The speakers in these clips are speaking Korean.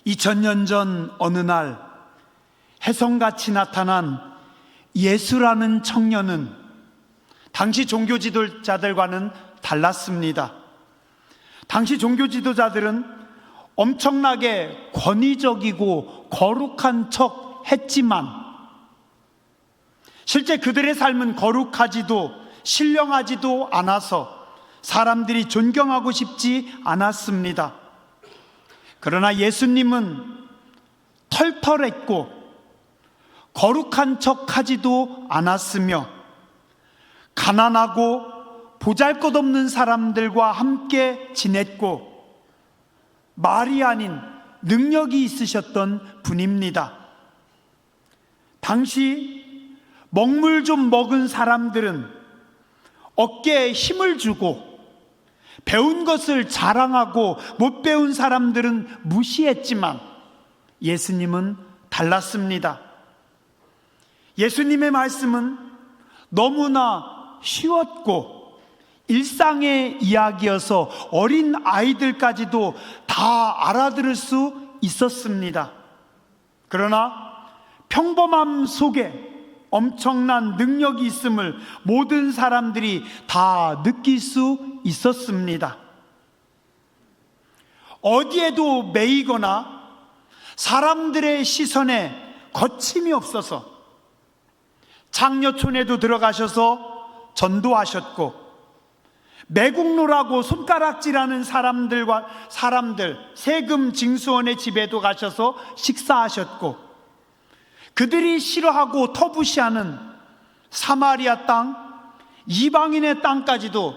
2000년 전 어느 날 혜성같이 나타난 예수라는 청년은 당시 종교 지도자들과는 달랐습니다. 당시 종교 지도자들은 엄청나게 권위적이고 거룩한 척 했지만 실제 그들의 삶은 거룩하지도 신령하지도 않아서 사람들이 존경하고 싶지 않았습니다. 그러나 예수님은 털털했고 거룩한 척 하지도 않았으며 가난하고 보잘것없는 사람들과 함께 지냈고 말이 아닌 능력이 있으셨던 분입니다. 당시 먹물 좀 먹은 사람들은 어깨에 힘을 주고 배운 것을 자랑하고 못 배운 사람들은 무시했지만 예수님은 달랐습니다. 예수님의 말씀은 너무나 쉬웠고 일상의 이야기여서 어린 아이들까지도 다 알아들을 수 있었습니다. 그러나 평범함 속에 엄청난 능력이 있음을 모든 사람들이 다 느낄 수 있었습니다. 어디에도 매이거나 사람들의 시선에 거침이 없어서 장려촌에도 들어가셔서 전도하셨고 매국노라고 손가락질하는 사람들 세금 징수원의 집에도 가셔서 식사하셨고 그들이 싫어하고 터부시하는 사마리아 땅, 이방인의 땅까지도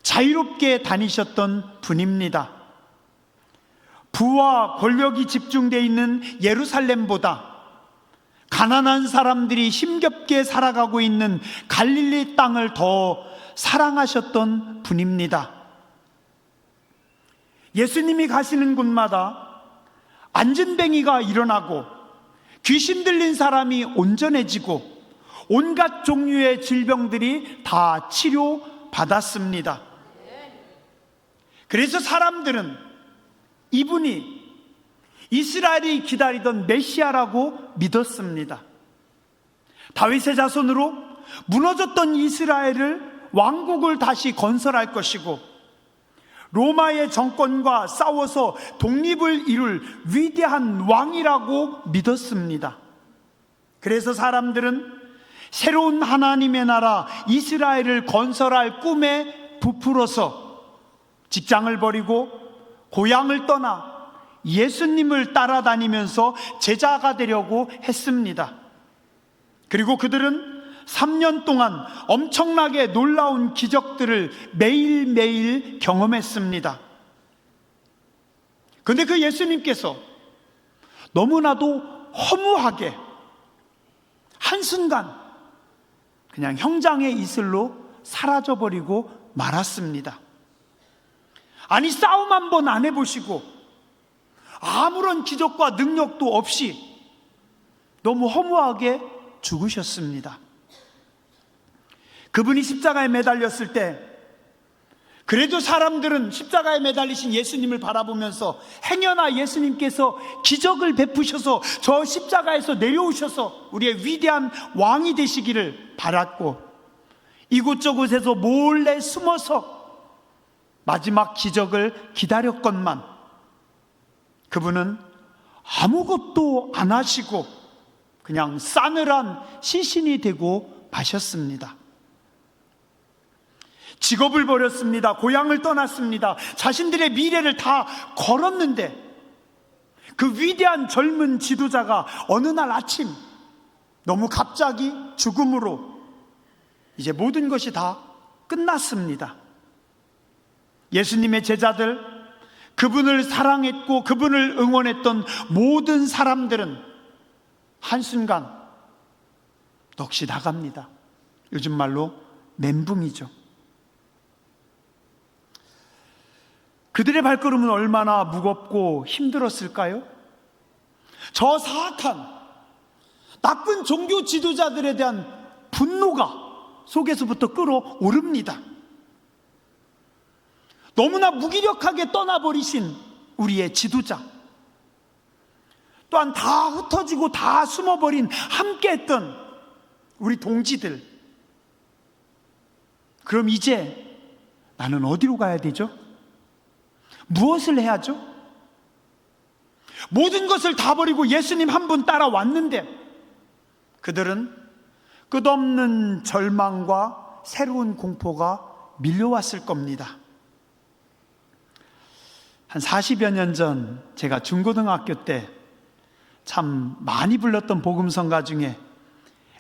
자유롭게 다니셨던 분입니다. 부와 권력이 집중되어 있는 예루살렘보다 가난한 사람들이 힘겹게 살아가고 있는 갈릴리 땅을 더 사랑하셨던 분입니다. 예수님이 가시는 곳마다 안진뱅이가 일어나고 귀신 들린 사람이 온전해지고 온갖 종류의 질병들이 다 치료받았습니다. 그래서 사람들은 이분이 이스라엘이 기다리던 메시아라고 믿었습니다. 다윗의 자손으로 무너졌던 이스라엘을 왕국을 다시 건설할 것이고 로마의 정권과 싸워서 독립을 이룰 위대한 왕이라고 믿었습니다. 그래서 사람들은 새로운 하나님의 나라 이스라엘을 건설할 꿈에 부풀어서 직장을 버리고 고향을 떠나 예수님을 따라다니면서 제자가 되려고 했습니다. 그리고 그들은 3년 동안 엄청나게 놀라운 기적들을 매일매일 경험했습니다. 그런데 그 예수님께서 너무나도 허무하게 한순간 그냥 형장의 이슬로 사라져버리고 말았습니다. 아니 싸움 한번 안 해보시고 아무런 기적과 능력도 없이 너무 허무하게 죽으셨습니다. 그분이 십자가에 매달렸을 때 그래도 사람들은 십자가에 매달리신 예수님을 바라보면서 행여나 예수님께서 기적을 베푸셔서 저 십자가에서 내려오셔서 우리의 위대한 왕이 되시기를 바랐고 이곳저곳에서 몰래 숨어서 마지막 기적을 기다렸건만 그분은 아무것도 안 하시고 그냥 싸늘한 시신이 되고 마셨습니다. 직업을 버렸습니다. 고향을 떠났습니다. 자신들의 미래를 다 걸었는데 그 위대한 젊은 지도자가 어느 날 아침 너무 갑자기 죽음으로 이제 모든 것이 다 끝났습니다. 예수님의 제자들, 그분을 사랑했고 그분을 응원했던 모든 사람들은 한순간 넋이 나갑니다. 요즘 말로 멘붕이죠. 그들의 발걸음은 얼마나 무겁고 힘들었을까요? 저 사악한 나쁜 종교 지도자들에 대한 분노가 속에서부터 끓어오릅니다. 너무나 무기력하게 떠나버리신 우리의 지도자, 또한 다 흩어지고 다 숨어버린 함께 했던 우리 동지들. 그럼 이제 나는 어디로 가야 되죠? 무엇을 해야죠? 모든 것을 다 버리고 예수님 한 분 따라왔는데 그들은 끝없는 절망과 새로운 공포가 밀려왔을 겁니다. 한 40여 년 전 제가 중고등학교 때 참 많이 불렀던 복음성가 중에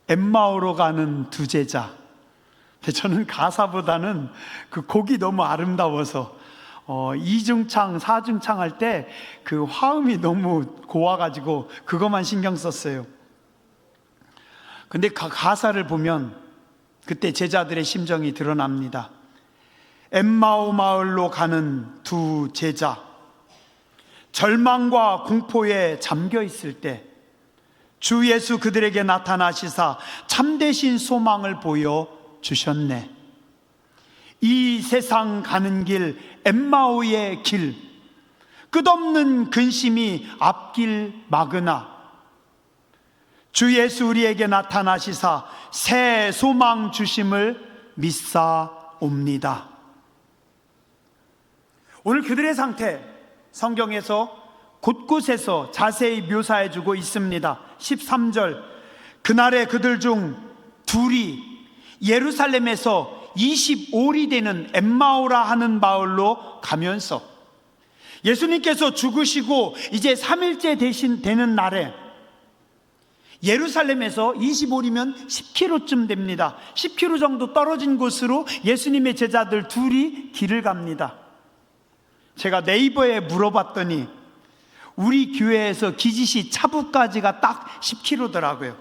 엠마오로 가는 두 제자. 근데 저는 가사보다는 그 곡이 너무 아름다워서 이중창, 사중창 할 때 그 화음이 너무 고와가지고 그것만 신경 썼어요. 근데 가사를 보면 그때 제자들의 심정이 드러납니다. 엠마오 마을로 가는 두 제자, 절망과 공포에 잠겨 있을 때 주 예수 그들에게 나타나시사 참되신 소망을 보여 주셨네. 이 세상 가는 길, 엠마오의 길, 끝없는 근심이 앞길 막으나 주 예수 우리에게 나타나시사 새 소망 주심을 믿사옵니다. 오늘 그들의 상태 성경에서 곳곳에서 자세히 묘사해주고 있습니다. 13절, 그날에 그들 중 둘이 예루살렘에서 25리 되는 엠마오라 하는 마을로 가면서 예수님께서 죽으시고 이제 3일째 되는 날에 예루살렘에서 25리면 10km쯤 됩니다. 10km 정도 떨어진 곳으로 예수님의 제자들 둘이 길을 갑니다. 제가 네이버에 물어봤더니 우리 교회에서 기지시 차부까지가 딱 10km더라고요.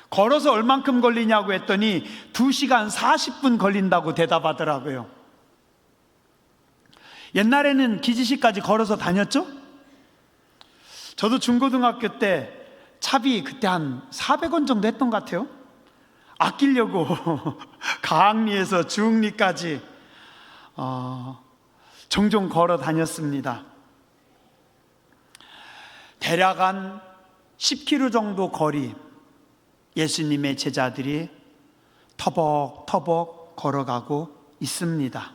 걸어서 얼만큼 걸리냐고 했더니 2시간 40분 걸린다고 대답하더라고요. 옛날에는 기지시까지 걸어서 다녔죠? 저도 중고등학교 때 차비 그때 한 400원 정도 했던 것 같아요. 아끼려고 가항리에서 주흥리까지 종종 걸어 다녔습니다. 대략 한 10km 정도 거리 예수님의 제자들이 터벅터벅 걸어가고 있습니다.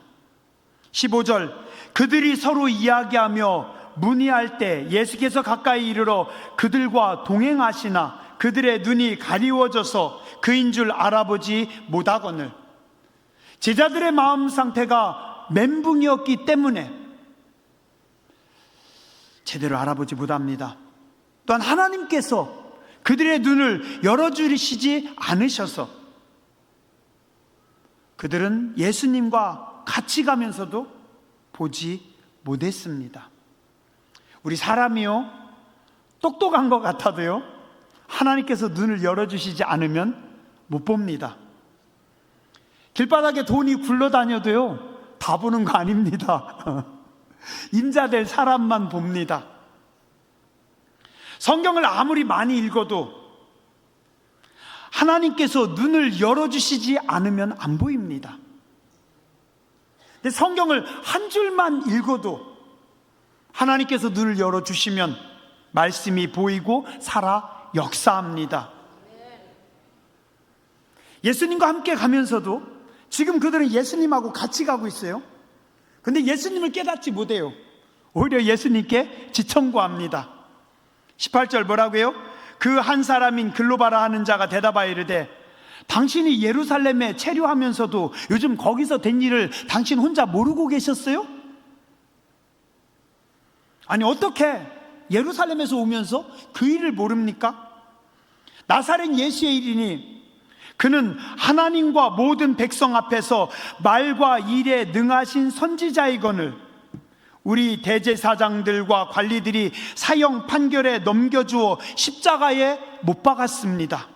15절, 그들이 서로 이야기하며 문의할 때 예수께서 가까이 이르러 그들과 동행하시나 그들의 눈이 가리워져서 그인 줄 알아보지 못하거늘. 제자들의 마음 상태가 멘붕이었기 때문에 제대로 알아보지 못합니다. 또한 하나님께서 그들의 눈을 열어주시지 않으셔서 그들은 예수님과 같이 가면서도 보지 못했습니다. 우리 사람이요, 똑똑한 것 같아도요, 하나님께서 눈을 열어주시지 않으면 못 봅니다. 길바닥에 돈이 굴러다녀도요, 다 보는 거 아닙니다. 임자될 사람만 봅니다. 성경을 아무리 많이 읽어도 하나님께서 눈을 열어주시지 않으면 안 보입니다. 근데 성경을 한 줄만 읽어도 하나님께서 눈을 열어주시면 말씀이 보이고 살아 역사합니다. 예수님과 함께 가면서도 지금 그들은 예수님하고 같이 가고 있어요. 근데 예수님을 깨닫지 못해요. 오히려 예수님께 지청구합니다. 18절 뭐라고요? 그 한 사람인 글로바라 하는 자가 대답하여 이르되 당신이 예루살렘에 체류하면서도 요즘 거기서 된 일을 당신 혼자 모르고 계셨어요? 아니 어떻게 예루살렘에서 오면서 그 일을 모릅니까? 나사렛 예수의 일이니 그는 하나님과 모든 백성 앞에서 말과 일에 능하신 선지자이거늘 우리 대제사장들과 관리들이 사형 판결에 넘겨주어 십자가에 못 박았습니다.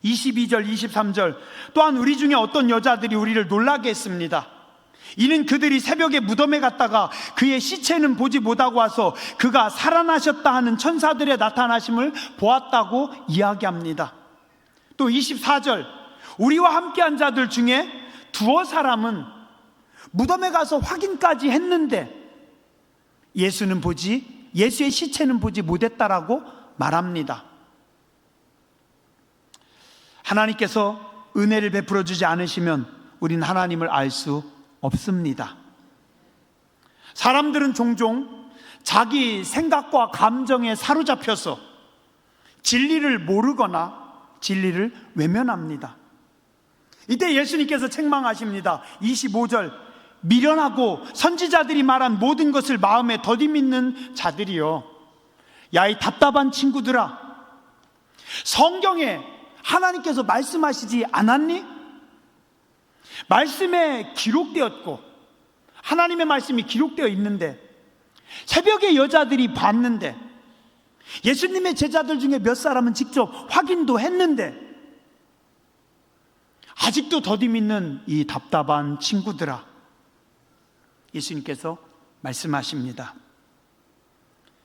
22절 23절 또한 우리 중에 어떤 여자들이 우리를 놀라게 했습니다. 이는 그들이 새벽에 무덤에 갔다가 그의 시체는 보지 못하고 와서 그가 살아나셨다 하는 천사들의 나타나심을 보았다고 이야기합니다. 또 24절 우리와 함께한 자들 중에 두어 사람은 무덤에 가서 확인까지 했는데 예수는 보지 예수의 시체는 보지 못했다라고 말합니다. 하나님께서 은혜를 베풀어 주지 않으시면 우린 하나님을 알 수 없습니다. 사람들은 종종 자기 생각과 감정에 사로잡혀서 진리를 모르거나 진리를 외면합니다. 이때 예수님께서 책망하십니다. 25절, 미련하고 선지자들이 말한 모든 것을 마음에 더디밌는 자들이요, 야 이 답답한 친구들아, 성경에 하나님께서 말씀하시지 않았니? 말씀에 기록되었고 하나님의 말씀이 기록되어 있는데, 새벽에 여자들이 봤는데, 예수님의 제자들 중에 몇 사람은 직접 확인도 했는데, 아직도 더디 믿는 이 답답한 친구들아, 예수님께서 말씀하십니다.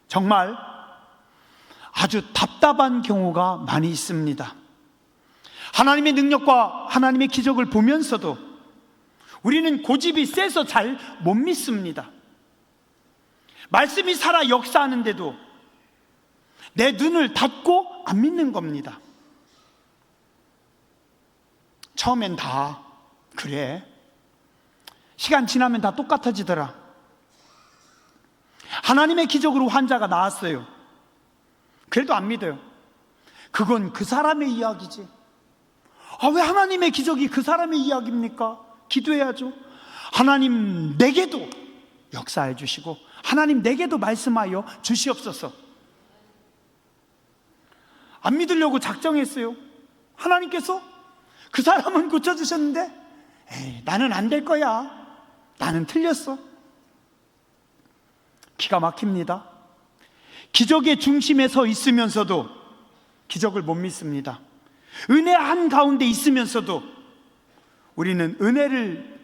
정말 아주 답답한 경우가 많이 있습니다. 하나님의 능력과 하나님의 기적을 보면서도 우리는 고집이 세서 잘 못 믿습니다. 말씀이 살아 역사하는데도 내 눈을 닫고 안 믿는 겁니다. 처음엔 다 그래, 시간 지나면 다 똑같아지더라, 하나님의 기적으로 환자가 나았어요, 그래도 안 믿어요. 그건 그 사람의 이야기지. 왜 하나님의 기적이 그 사람의 이야기입니까? 기도해야죠. 하나님 내게도 역사해 주시고 하나님 내게도 말씀하여 주시옵소서. 안 믿으려고 작정했어요. 하나님께서 그 사람은 고쳐주셨는데, 에이, 나는 안 될 거야, 나는 틀렸어. 기가 막힙니다. 기적의 중심에 서 있으면서도 기적을 못 믿습니다. 은혜 한가운데 있으면서도 우리는 은혜를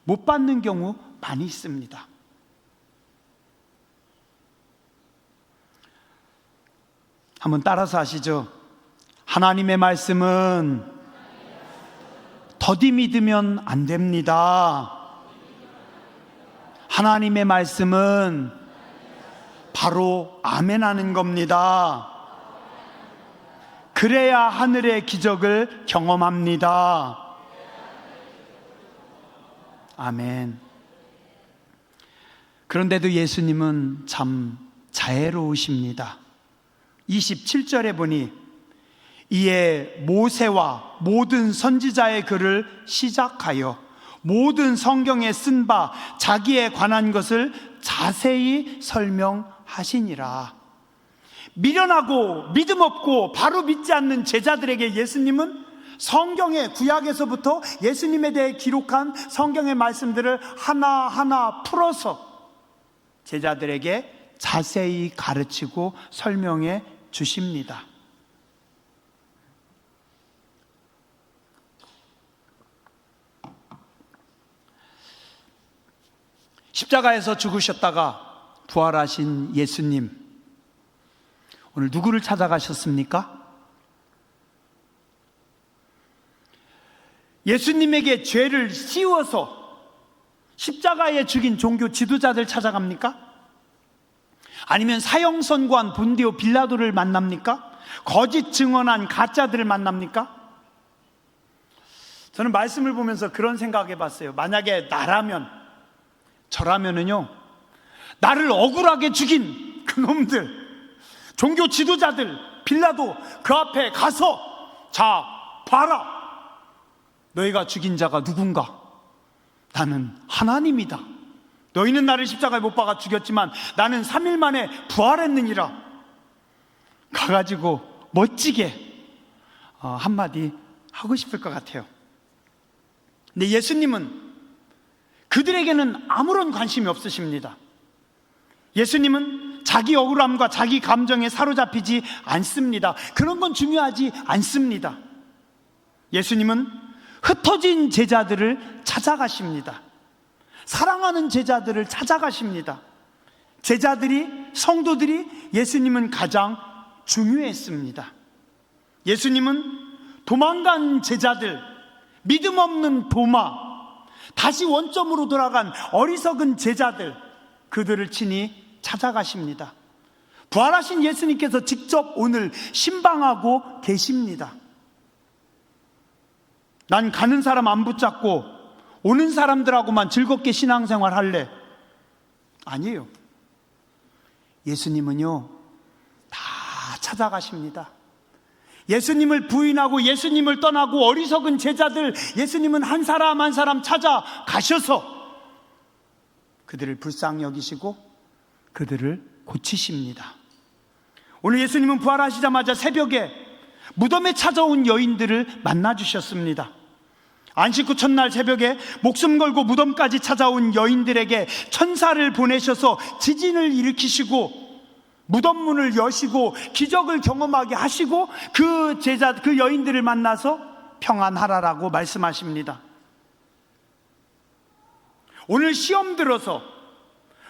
못 받는 경우 많이 있습니다. 한번 따라서 하시죠. 하나님의 말씀은 더디 믿으면 안 됩니다. 하나님의 말씀은 바로 아멘 하는 겁니다. 그래야 하늘의 기적을 경험합니다. 아멘. 그런데도 예수님은 참 자애로우십니다. 27절에 보니 이에 모세와 모든 선지자의 글을 시작하여 모든 성경에 쓴 바 자기에 관한 것을 자세히 설명하시니라. 미련하고 믿음 없고 바로 믿지 않는 제자들에게 예수님은 성경의 구약에서부터 예수님에 대해 기록한 성경의 말씀들을 하나하나 풀어서 제자들에게 자세히 가르치고 설명해 주십니다. 십자가에서 죽으셨다가 부활하신 예수님, 오늘 누구를 찾아가셨습니까? 예수님에게 죄를 씌워서 십자가에 죽인 종교 지도자들 찾아갑니까? 아니면 사형선고한 본디오 빌라도를 만납니까? 거짓 증언한 가짜들을 만납니까? 저는 말씀을 보면서 그런 생각해 봤어요. 만약에 나라면, 저라면은요, 나를 억울하게 죽인 그놈들, 종교 지도자들, 빌라도 그 앞에 가서, 자, 봐라, 너희가 죽인 자가 누군가? 나는 하나님이다. 너희는 나를 십자가에 못 박아 죽였지만 나는 3일 만에 부활했느니라. 가가지고 멋지게 한마디 하고 싶을 것 같아요. 근데 예수님은 그들에게는 아무런 관심이 없으십니다. 예수님은 자기 억울함과 자기 감정에 사로잡히지 않습니다. 그런 건 중요하지 않습니다. 예수님은 흩어진 제자들을 찾아가십니다. 사랑하는 제자들을 찾아가십니다. 제자들이, 성도들이 예수님은 가장 중요했습니다. 예수님은 도망간 제자들, 믿음 없는 도마, 다시 원점으로 돌아간 어리석은 제자들, 그들을 친히 찾아가십니다. 부활하신 예수님께서 직접 오늘 신방하고 계십니다. 난 가는 사람 안 붙잡고 오는 사람들하고만 즐겁게 신앙생활 할래. 아니에요. 예수님은요, 다 찾아가십니다. 예수님을 부인하고 예수님을 떠나고 어리석은 제자들, 예수님은 한 사람 한 사람 찾아가셔서 그들을 불쌍히 여기시고 그들을 고치십니다. 오늘 예수님은 부활하시자마자 새벽에 무덤에 찾아온 여인들을 만나주셨습니다. 안식 후 첫날 새벽에 목숨 걸고 무덤까지 찾아온 여인들에게 천사를 보내셔서 지진을 일으키시고 무덤 문을 여시고 기적을 경험하게 하시고 그 여인들을 만나서 평안하라라고 말씀하십니다. 오늘 시험 들어서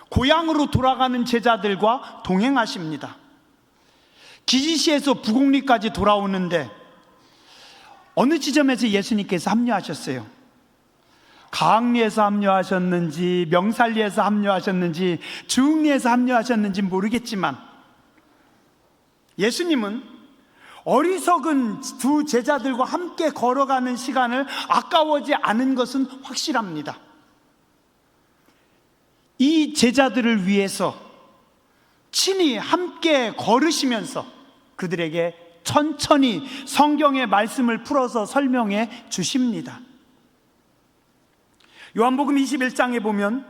고향으로 돌아가는 제자들과 동행하십니다. 기지시에서 부곡리까지 돌아오는데 어느 지점에서 예수님께서 합류하셨어요? 가항리에서 합류하셨는지 명살리에서 합류하셨는지 주흥리에서 합류하셨는지 모르겠지만 예수님은 어리석은 두 제자들과 함께 걸어가는 시간을 아까워지 않은 것은 확실합니다. 이 제자들을 위해서 친히 함께 걸으시면서 그들에게 천천히 성경의 말씀을 풀어서 설명해 주십니다. 요한복음 21장에 보면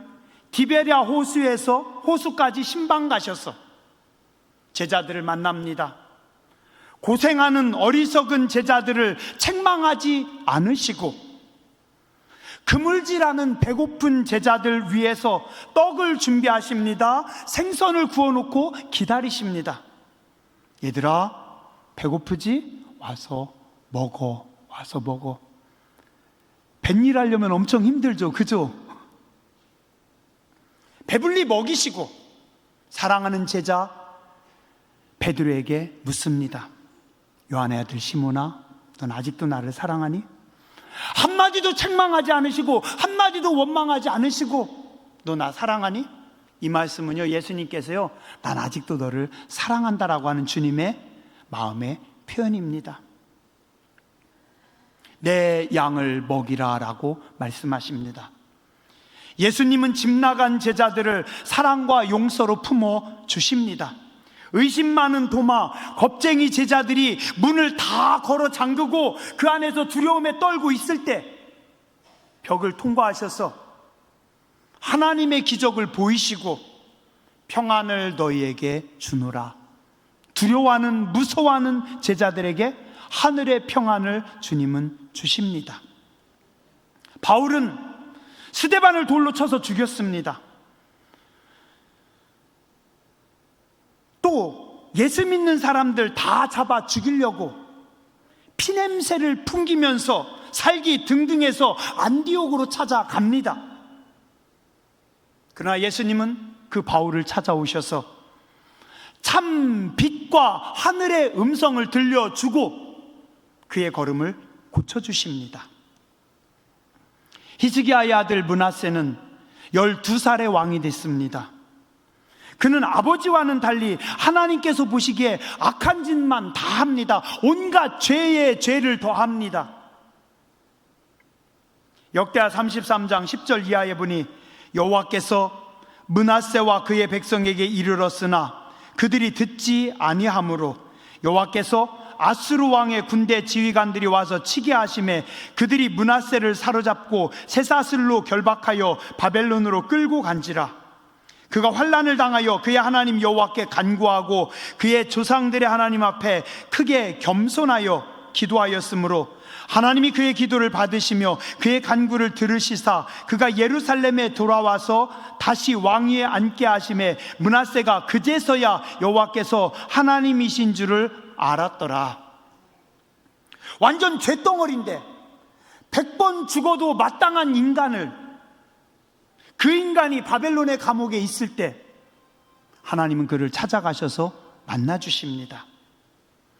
디베랴 호수에서 호수까지 신방 가셔서 제자들을 만납니다. 고생하는 어리석은 제자들을 책망하지 않으시고 그물질하는 배고픈 제자들 위해서 떡을 준비하십니다. 생선을 구워놓고 기다리십니다. 얘들아, 배고프지? 와서 먹어. 와서 먹어. 뱃일 하려면 엄청 힘들죠, 그죠? 배불리 먹이시고 사랑하는 제자 베드로에게 묻습니다. 요한의 아들 시몬아, 넌 아직도 나를 사랑하니? 한마디도 책망하지 않으시고 한마디도 원망하지 않으시고 너 나 사랑하니? 이 말씀은요, 예수님께서요, 난 아직도 너를 사랑한다라고 하는 주님의 마음의 표현입니다. 내 양을 먹이라 라고 말씀하십니다. 예수님은 집 나간 제자들을 사랑과 용서로 품어 주십니다. 의심 많은 도마, 겁쟁이 제자들이 문을 다 걸어 잠그고 그 안에서 두려움에 떨고 있을 때 벽을 통과하셔서 하나님의 기적을 보이시고 평안을 너희에게 주노라. 두려워하는, 무서워하는 제자들에게 하늘의 평안을 주님은 주십니다. 바울은 스데반을 돌로 쳐서 죽였습니다. 또 예수 믿는 사람들 다 잡아 죽이려고 피냄새를 풍기면서 살기 등등해서 안디옥으로 찾아갑니다. 그러나 예수님은 그 바울을 찾아오셔서 참 빛과 하늘의 음성을 들려주고 그의 걸음을 고쳐주십니다. 히스기야의 아들 므낫세는 12살의 왕이 됐습니다. 그는 아버지와는 달리 하나님께서 보시기에 악한 짓만 다 합니다. 온갖 죄에 죄를 더합니다. 역대하 33장 10절 이하에 보니 여호와께서 므낫세와 그의 백성에게 이르렀으나 그들이 듣지 아니하므로 여호와께서 아수르 왕의 군대 지휘관들이 와서 치게 하심에 그들이 므낫세를 사로잡고 쇠사슬로 결박하여 바벨론으로 끌고 간지라. 그가 환난을 당하여 그의 하나님 여호와께 간구하고 그의 조상들의 하나님 앞에 크게 겸손하여 기도하였으므로 하나님이 그의 기도를 받으시며 그의 간구를 들으시사 그가 예루살렘에 돌아와서 다시 왕위에 앉게 하심에 므낫세가 그제서야 여호와께서 하나님이신 줄을 알았더라. 완전 죄덩어리인데 100번 죽어도 마땅한 인간을, 그 인간이 바벨론의 감옥에 있을 때 하나님은 그를 찾아가셔서 만나주십니다.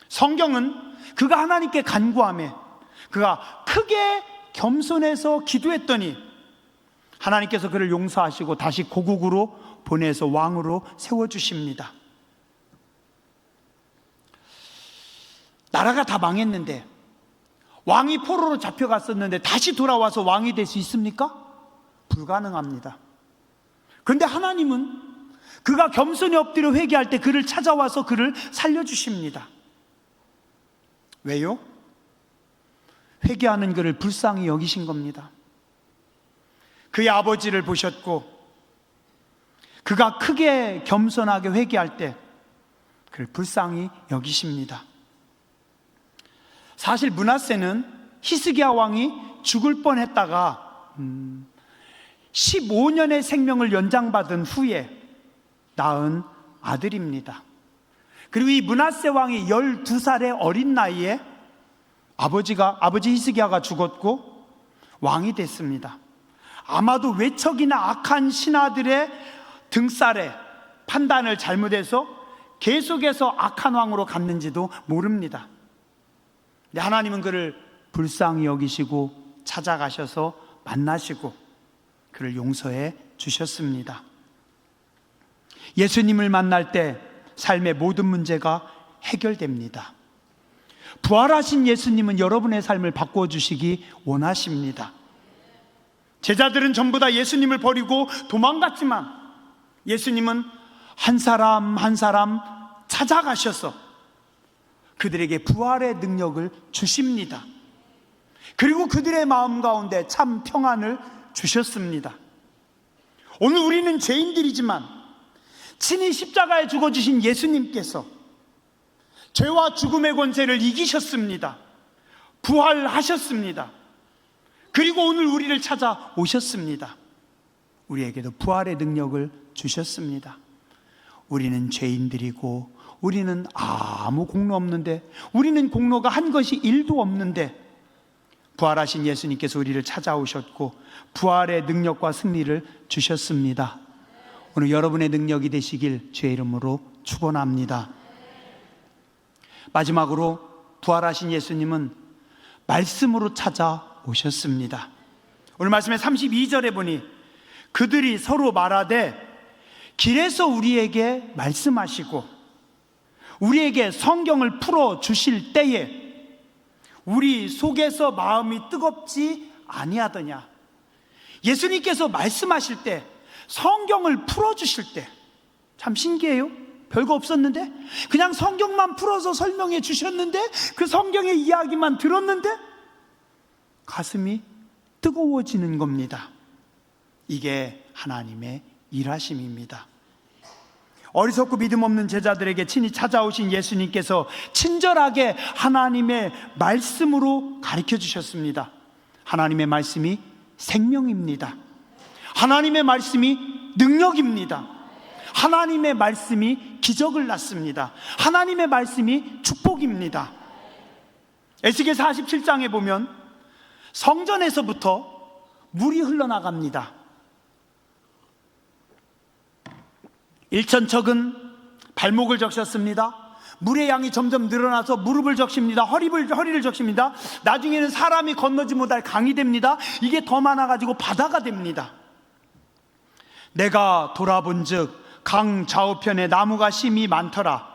성경은 그가 하나님께 간구하며 그가 크게 겸손해서 기도했더니 하나님께서 그를 용서하시고 다시 고국으로 보내서 왕으로 세워주십니다. 나라가 다 망했는데, 왕이 포로로 잡혀갔었는데 다시 돌아와서 왕이 될 수 있습니까? 불가능합니다. 그런데 하나님은 그가 겸손히 엎드려 회개할 때 그를 찾아와서 그를 살려주십니다. 왜요? 회개하는 그를 불쌍히 여기신 겁니다. 그의 아버지를 보셨고 그가 크게 겸손하게 회개할 때 그를 불쌍히 여기십니다. 사실 므낫세는 히스기야 왕이 죽을 뻔했다가 15년의 생명을 연장받은 후에 낳은 아들입니다. 그리고 이 므낫세 왕이 12살의 어린 나이에 아버지 히스기야가 죽었고 왕이 됐습니다. 아마도 외척이나 악한 신하들의 등살에 판단을 잘못해서 계속해서 악한 왕으로 갔는지도 모릅니다. 근데 하나님은 그를 불쌍히 여기시고 찾아가셔서 만나시고 그를 용서해 주셨습니다. 예수님을 만날 때 삶의 모든 문제가 해결됩니다. 부활하신 예수님은 여러분의 삶을 바꿔주시기 원하십니다. 제자들은 전부 다 예수님을 버리고 도망갔지만 예수님은 한 사람 한 사람 찾아가셔서 그들에게 부활의 능력을 주십니다. 그리고 그들의 마음 가운데 참 평안을 주셨습니다. 오늘 우리는 죄인들이지만 친히 십자가에 죽어주신 예수님께서 죄와 죽음의 권세를 이기셨습니다. 부활하셨습니다. 그리고 오늘 우리를 찾아오셨습니다. 우리에게도 부활의 능력을 주셨습니다. 우리는 죄인들이고 우리는 아무 공로 없는데, 우리는 공로가 한 것이 1도 없는데 부활하신 예수님께서 우리를 찾아오셨고 부활의 능력과 승리를 주셨습니다. 오늘 여러분의 능력이 되시길 주의 이름으로 축원합니다. 마지막으로 부활하신 예수님은 말씀으로 찾아오셨습니다. 오늘 말씀의 32절에 보니 그들이 서로 말하되 길에서 우리에게 말씀하시고 우리에게 성경을 풀어 주실 때에 우리 속에서 마음이 뜨겁지 아니하더냐. 예수님께서 말씀하실 때, 성경을 풀어 주실 때 참 신기해요. 별거 없었는데 그냥 성경만 풀어서 설명해 주셨는데, 그 성경의 이야기만 들었는데 가슴이 뜨거워지는 겁니다. 이게 하나님의 일하심입니다. 어리석고 믿음 없는 제자들에게 친히 찾아오신 예수님께서 친절하게 하나님의 말씀으로 가르쳐 주셨습니다. 하나님의 말씀이 생명입니다. 하나님의 말씀이 능력입니다. 하나님의 말씀이 기적을 낳습니다. 하나님의 말씀이 축복입니다. 에스겔 47장에 보면 성전에서부터 물이 흘러나갑니다. 1천척은 발목을 적셨습니다. 물의 양이 점점 늘어나서 무릎을 적십니다. 허리를 적십니다. 나중에는 사람이 건너지 못할 강이 됩니다. 이게 더 많아가지고 바다가 됩니다. 내가 돌아본즉 강 좌우편에 나무가 심이 많더라.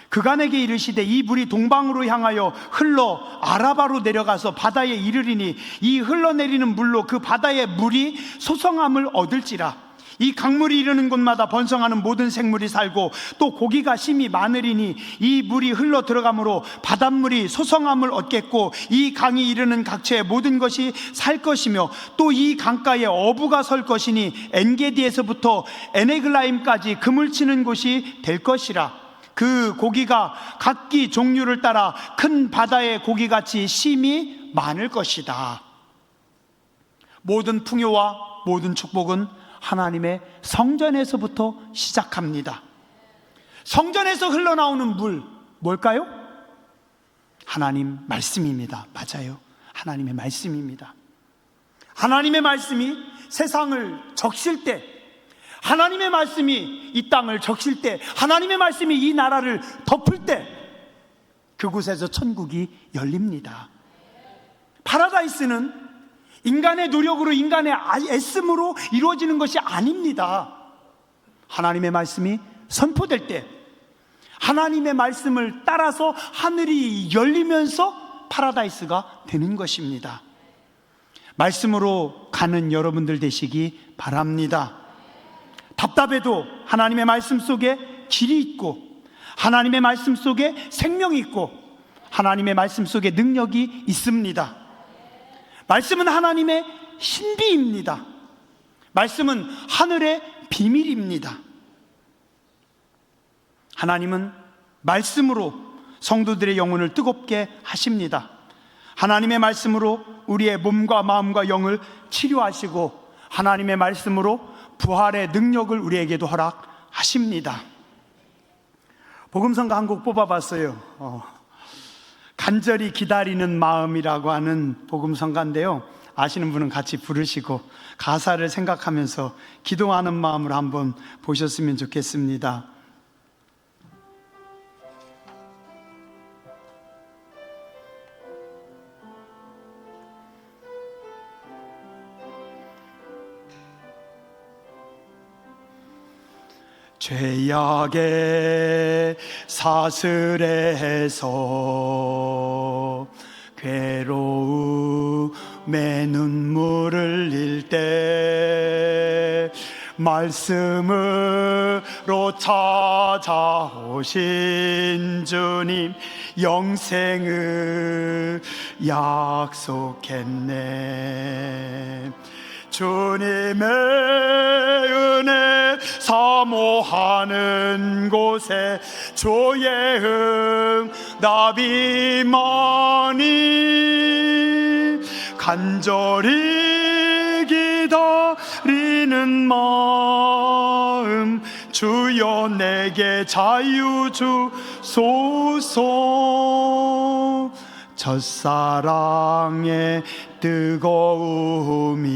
그간에게 이르시되 이 물이 동방으로 향하여 흘러 아라바로 내려가서 바다에 이르리니 이 흘러내리는 물로 그 바다의 물이 소성함을 얻을지라. 이 강물이 이르는 곳마다 번성하는 모든 생물이 살고 또 고기가 심히 많으리니 이 물이 흘러 들어가므로 바닷물이 소성함을 얻겠고 이 강이 이르는 각처의 모든 것이 살 것이며 또 이 강가에 어부가 설 것이니 엔게디에서부터 에네글라임까지 그물 치는 곳이 될 것이라. 그 고기가 각기 종류를 따라 큰 바다의 고기같이 심히 많을 것이다. 모든 풍요와 모든 축복은 하나님의 성전에서부터 시작합니다. 성전에서 흘러나오는 물, 뭘까요? 하나님 말씀입니다. 맞아요. 하나님의 말씀입니다. 하나님의 말씀이 세상을 적실 때, 하나님의 말씀이 이 땅을 적실 때, 하나님의 말씀이 이 나라를 덮을 때 그곳에서 천국이 열립니다. 파라다이스는 인간의 노력으로, 인간의 애씀으로 이루어지는 것이 아닙니다. 하나님의 말씀이 선포될 때, 하나님의 말씀을 따라서 하늘이 열리면서 파라다이스가 되는 것입니다. 말씀으로 가는 여러분들 되시기 바랍니다. 답답해도 하나님의 말씀 속에 길이 있고, 하나님의 말씀 속에 생명이 있고, 하나님의 말씀 속에 능력이 있습니다. 말씀은 하나님의 신비입니다. 말씀은 하늘의 비밀입니다. 하나님은 말씀으로 성도들의 영혼을 뜨겁게 하십니다. 하나님의 말씀으로 우리의 몸과 마음과 영을 치료하시고, 하나님의 말씀으로 부활의 능력을 우리에게도 허락하십니다. 복음성가 한 곡 뽑아봤어요. 간절히 기다리는 마음이라고 하는 복음성가인데요, 아시는 분은 같이 부르시고 가사를 생각하면서 기도하는 마음으로 한번 보셨으면 좋겠습니다. 죄악의 사슬에서 괴로움의 눈물을 흘릴 때 말씀으로 찾아오신 주님 영생을 약속했네. 주님의 은혜 사모하는 곳에 주의 응답이 많이, 간절히 기다리는 마음 주여 내게 자유 주소서. 첫사랑의 뜨거움이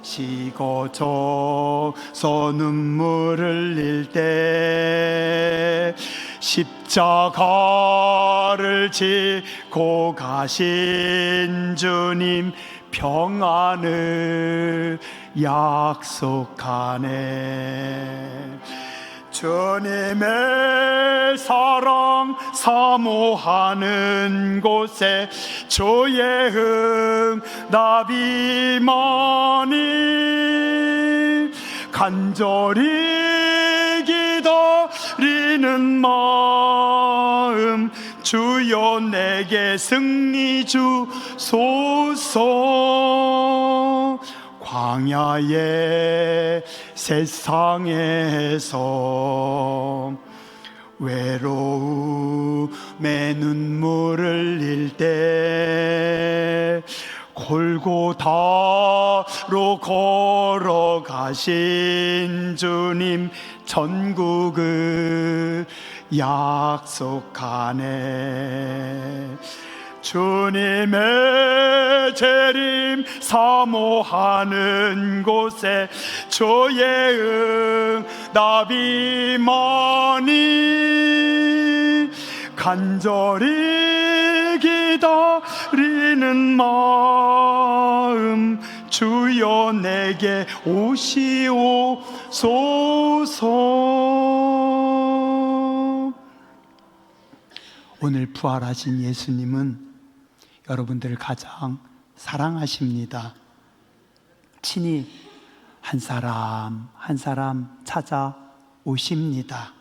식어져서 눈물을 흘릴 때 십자가를 지고 가신 주님 평안을 약속하네. 주님의 사랑 사모하는 곳에 주의 응답이 많이, 간절히 기다리는 마음 주여 내게 승리 주소서. 광야의 세상에서 외로움의 눈물을 흘릴 때 골고다로 걸어가신 주님 천국을 약속하네. 주님의 재림 사모하는 곳에 주의 응답이 많이, 간절히 기다리는 마음 주여 내게 오시옵소서. 오늘 부활하신 예수님은 여러분들을 가장 사랑하십니다. 친히 한 사람 한 사람 찾아오십니다.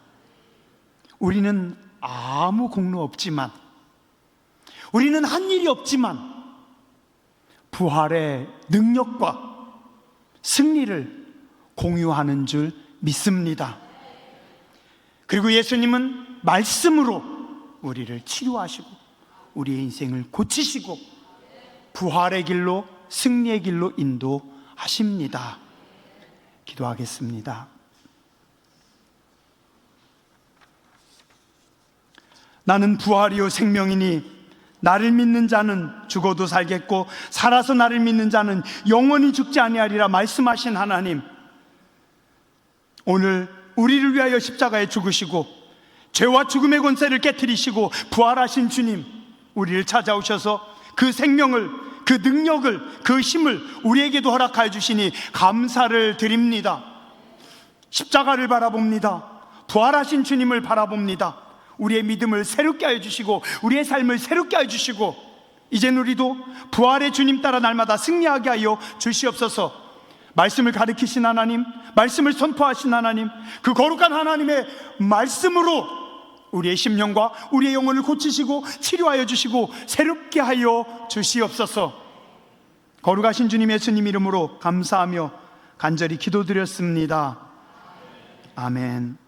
우리는 아무 공로 없지만, 우리는 한 일이 없지만 부활의 능력과 승리를 공유하는 줄 믿습니다. 그리고 예수님은 말씀으로 우리를 치료하시고 우리의 인생을 고치시고 부활의 길로, 승리의 길로 인도하십니다. 기도하겠습니다. 나는 부활이요 생명이니 나를 믿는 자는 죽어도 살겠고 살아서 나를 믿는 자는 영원히 죽지 아니하리라 말씀하신 하나님, 오늘 우리를 위하여 십자가에 죽으시고 죄와 죽음의 권세를 깨트리시고 부활하신 주님, 우리를 찾아오셔서 그 생명을, 그 능력을, 그 힘을 우리에게도 허락하여 주시니 감사를 드립니다. 십자가를 바라봅니다. 부활하신 주님을 바라봅니다. 우리의 믿음을 새롭게 하여 주시고 우리의 삶을 새롭게 하여 주시고 이젠 우리도 부활의 주님 따라 날마다 승리하게 하여 주시옵소서. 말씀을 가르치신 하나님, 말씀을 선포하신 하나님, 그 거룩한 하나님의 말씀으로 우리의 심령과 우리의 영혼을 고치시고 치료하여 주시고 새롭게 하여 주시옵소서. 거룩하신 주님 예수님 이름으로 감사하며 간절히 기도드렸습니다. 아멘.